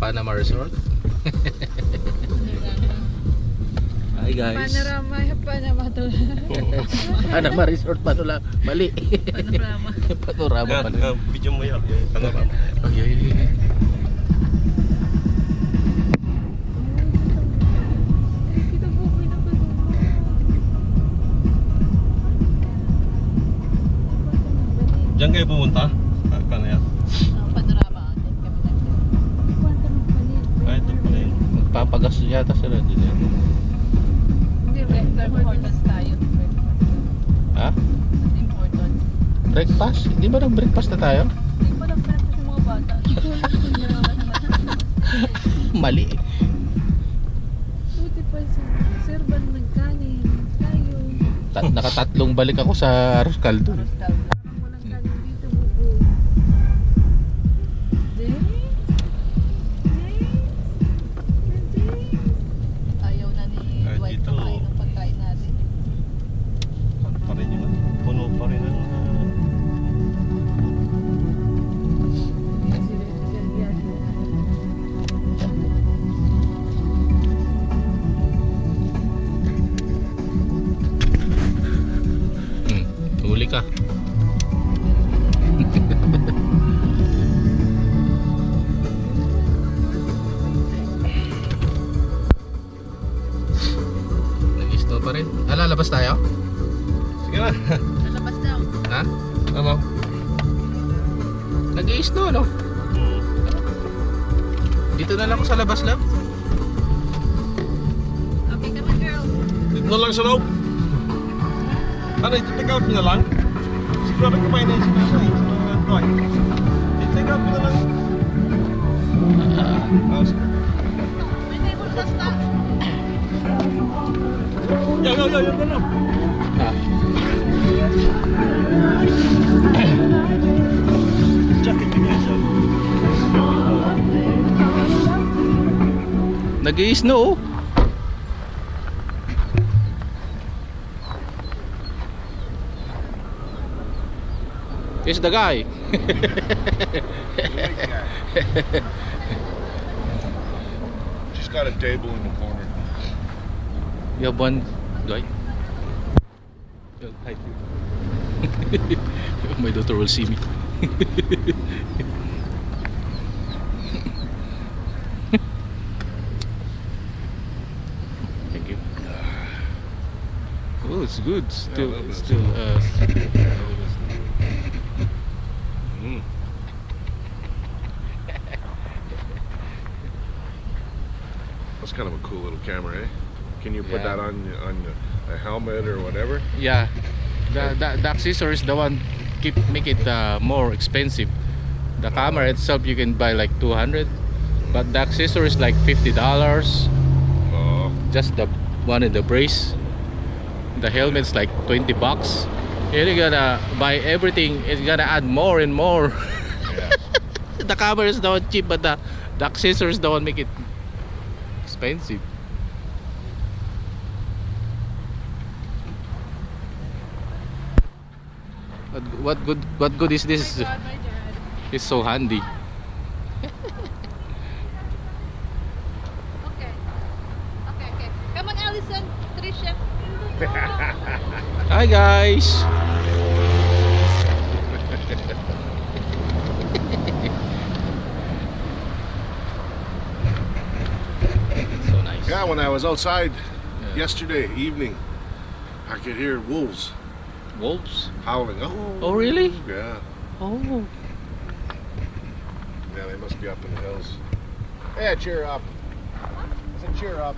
Panama Resort. Hi guys. Panama to. Panama Resort pa lang. Mali. Panorama. Panorama pa lang. Video mo yan. Panorama. Oh, yeah. Diyan kayo pumunta? Paano yan? Panorama. Ito pala yun. Magpapagas yata sila din yan. Hindi, importance tayo. Ha? Importance. Breakfast? Hindi ba nag-breakfast na tayo? Hindi pa nag-breakfast yung mga bata. Mali. Buti pa si Sir Van nagkanin. Tayo. Nakatatlong balik ako sa Arroz Caldo. Parang walang kanin dito, buko. Ayaw na ni Dwight dito. kumain ng pagkain natin. Ano pa rin yun? Puno pa rin ang... Huli ka. Nag-snow pa rin. Lalabas tayo? Sige na. Lalabas daw. Ha? Ano? Nag-snow no? Dito na lang ako sa labas lang. Okay ka na, girl. Dito na lang sa loob. Ano, i-take out nyo na lang? Siguro kumain na yung sinasa eh. I-take out nyo na lang. Sige. May table na stock. Yo, ganun. Ha? Jacket nyo guys, Nag-snow. Here's the guy. Just got a table in the corner. You have one guy? Hi. My daughter will see me. Thank you. Oh, it's good. Still, a little bit. still. That's kind of a cool little camera, eh? Can you put Yeah. that on a helmet or whatever? Yeah, the accessories, the one make it more expensive. The camera itself you can buy like 200, but the accessories like $50. Oh, Just the one in the brace. The helmet's like $20. You're gonna buy everything. It's gonna add more and more. yeah. The camera is the one cheap, but the accessories the one make it expensive. What good is this? My God, my dad. It's so handy. Okay. Come on, Allison. Trisha. Hi guys. So nice. Yeah, when I was outside Yeah. yesterday evening, I could hear wolves Wolves? howling. Oh really? Yeah. Oh. Yeah, they must be up in the hills. Yeah, cheer up. I said cheer up.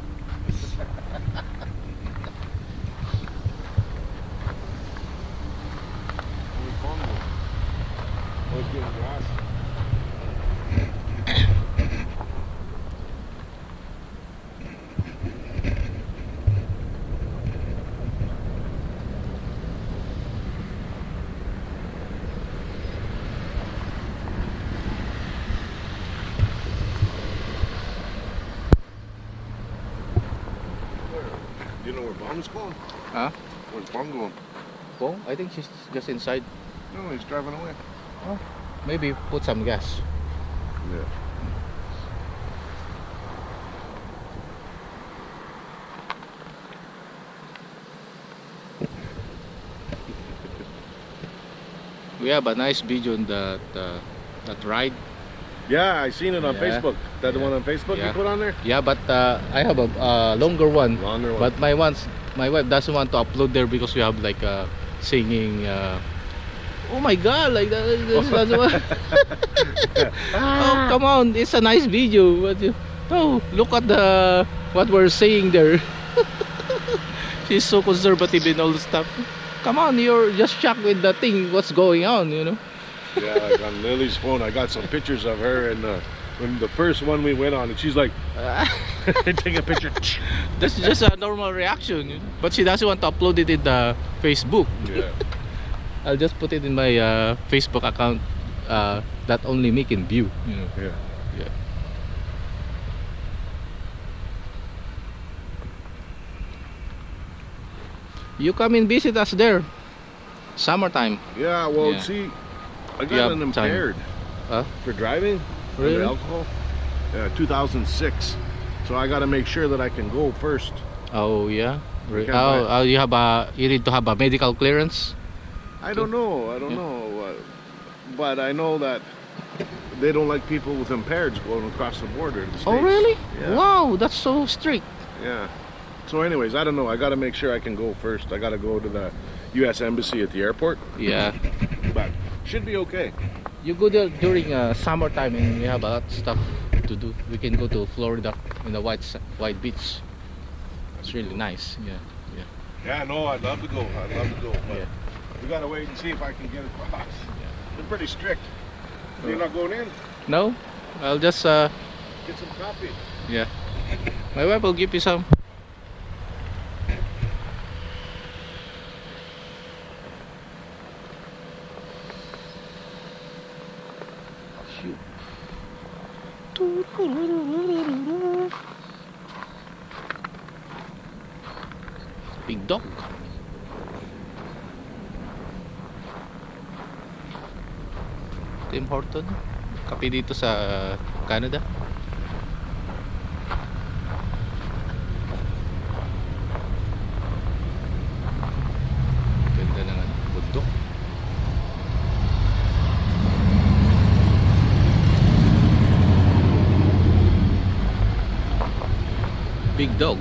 Always getting grass. You know where Bong's going? Huh? Where's Bong going? Oh, I think she's just inside. No, he's driving away. Maybe put some gas. Yeah. we have a nice video on that ride. Yeah, I seen it on Yeah. Facebook. That the Yeah. one on Facebook Yeah. you put on there? Yeah, but I have a longer one. Longer one. But my wife doesn't want to upload there because we have like singing. Oh my God! Like that. That's what. Oh come on! It's a nice video. But oh, look at what we're saying there. She's so conservative in all the stuff. Come on, you're just shocked with the thing. What's going on? You know. Yeah, like on Lily's phone, I got some pictures of her, and when the first one we went on, and she's like, take a picture. That's just a normal reaction. You know? But she doesn't want to upload it in the Facebook. Yeah. I'll just put it in my Facebook account that only me can view. You know. Yeah. Yeah. You come and visit us there. Summertime. Yeah. Well, Yeah. see, I You got have an time. impaired Huh? for driving. Really? Under alcohol. 2006. So I got to make sure that I can go first. Oh yeah. We can't buy it. You need to have a medical clearance. I don't know. I don't Yeah. know. But I know that they don't like people with impaireds going across the border to the Oh States. really? Yeah. Wow, that's so strict. Yeah. So anyways, I don't know. I got to make sure I can go first. I got to go to the U.S. Embassy at the airport. Yeah. But should be okay. You go there during summertime and we have a lot of stuff to do. We can go to Florida in the white beach. It's really nice. Yeah. Yeah. Yeah, no, I'd love to go. I'd love to go. But Yeah. we got to wait and see if I can get across. Yeah. They're pretty strict. You're not going in? No, I'll just Get some coffee. yeah. My wife will give you some. Big dog. Tim Horton. Kape dito sa Canada. Ganda ng bundok. Big dog.